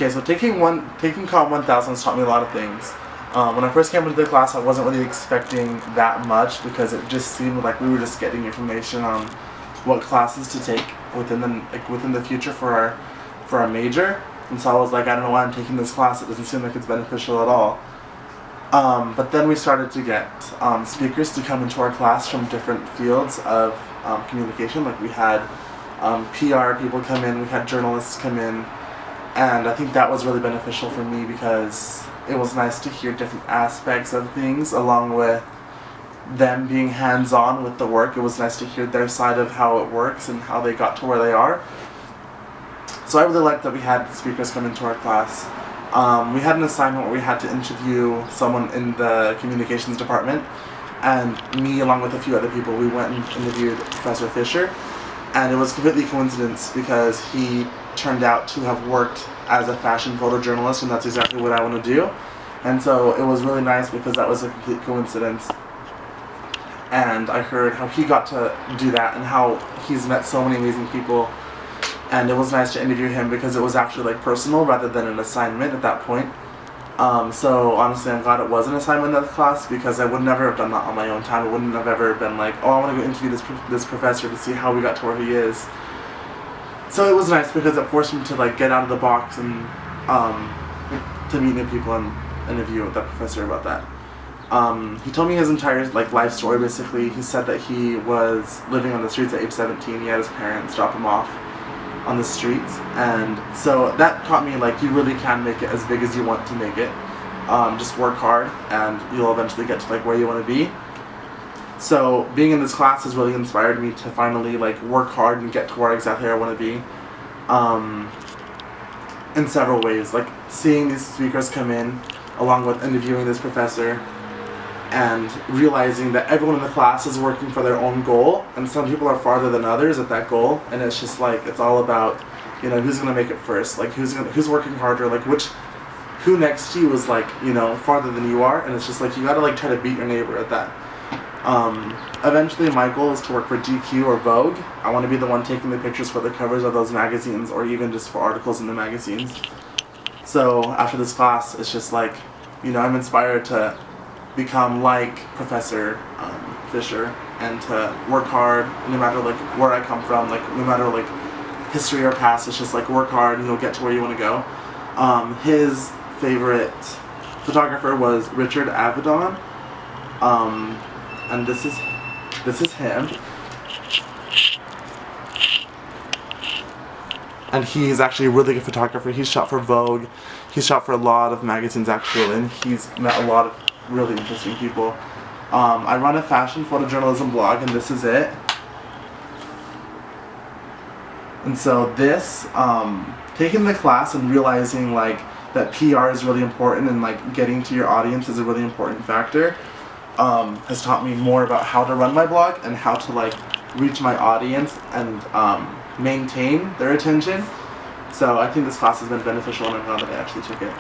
Okay, so taking comm 1000 has taught me a lot of things. When I first came into the class, I wasn't really expecting that much because it just seemed like we were just getting information on what classes to take within the future for our major. And so I was like, I don't know why I'm taking this class. It doesn't seem like it's beneficial at all. But then we started to get speakers to come into our class from different fields of communication. Like we had PR people come in, we had journalists come in, and I think that was really beneficial for me because it was nice to hear different aspects of things along with them being hands-on with the work. It was nice to hear their side of how it works and how they got to where they are. So I really liked that we had speakers come into our class. We had an assignment where we had to interview someone in the communications department, and me along with a few other people, we went and interviewed Professor Fisher, and it was completely coincidence because he turned out to have worked as a fashion photojournalist, and that's exactly what I want to do. And so it was really nice because that was a complete coincidence. And I heard how he got to do that and how he's met so many amazing people. And it was nice to interview him because it was actually like personal rather than an assignment at that point. So honestly, I'm glad it was an assignment in that class because I would never have done that on my own time. I wouldn't have ever been like, oh, I want to go interview this professor to see how we got to where he is. So it was nice because it forced me to like get out of the box and to meet new people and interview with that professor about that. He told me his entire life story basically. He said that he was living on the streets at age 17. He had his parents drop him off on the streets, and so that taught me like you really can make it as big as you want to make it. Just work hard and you'll eventually get to like where you want to be. So being in this class has really inspired me to finally like work hard and get to where exactly I want to be. In several ways, like seeing these speakers come in along with interviewing this professor and realizing that everyone in the class is working for their own goal, and some people are farther than others at that goal, and it's just like it's all about, you know, who's gonna make it first, like who's working harder, like who next to you is like, you know, farther than you are, and it's just like you gotta like try to beat your neighbor at that. Eventually my goal is to work for GQ or Vogue. I want to be the one taking the pictures for the covers of those magazines or even just for articles in the magazines. So after this class, it's just like, you know, I'm inspired to become like Professor Fisher and to work hard no matter like where I come from, like no matter like history or past. It's just like work hard and you'll get to where you want to go. His favorite photographer was Richard Avedon, and this is him, and he's actually a really good photographer. He's shot for Vogue, he's shot for a lot of magazines actually, and he's met a lot of really interesting people. I run a fashion photojournalism blog, and this is it. And so this, taking the class and realizing like that PR is really important and like getting to your audience is a really important factor, has taught me more about how to run my blog and how to like reach my audience and maintain their attention. So I think this class has been beneficial, and I'm glad that I actually took it.